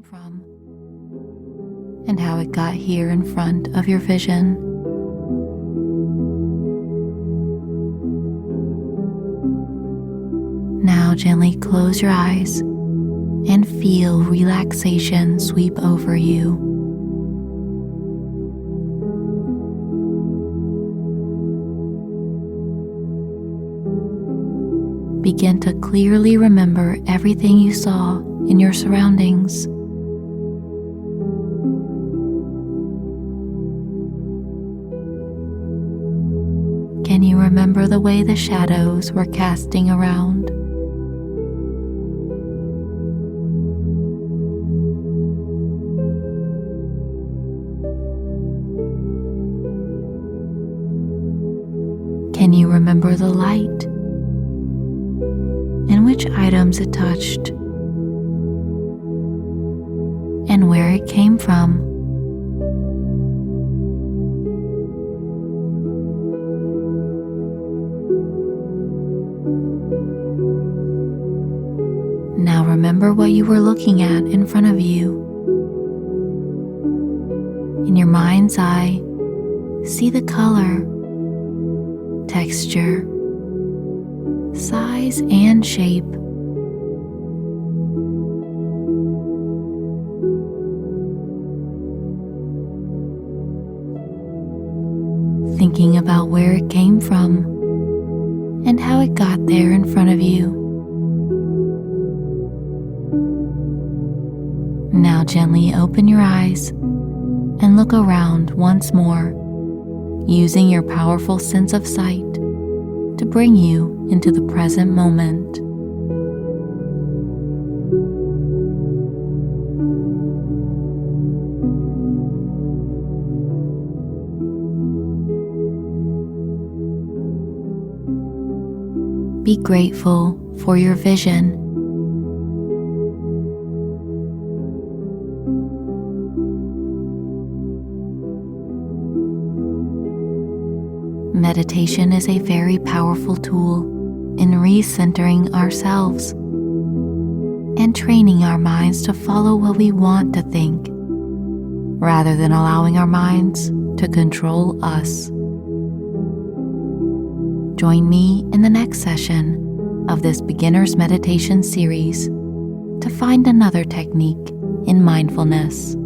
came from and how it got here in front of your vision. Now gently close your eyes and feel relaxation sweep over you. Begin to clearly remember everything you saw in your surroundings. Can you remember the way the shadows were casting around? Can you remember the light and which items it touched and where it came from? Now remember what you were looking at in front of you. In your mind's eye, see the color, texture, size, and shape. Thinking about where it came from and how it got there in front of you. Now gently open your eyes and look around once more, using your powerful sense of sight to bring you into the present moment. Be grateful for your vision. Meditation is a very powerful tool in recentering ourselves and training our minds to follow what we want to think, rather than allowing our minds to control us. Join me in the next session of this beginner's meditation series to find another technique in mindfulness.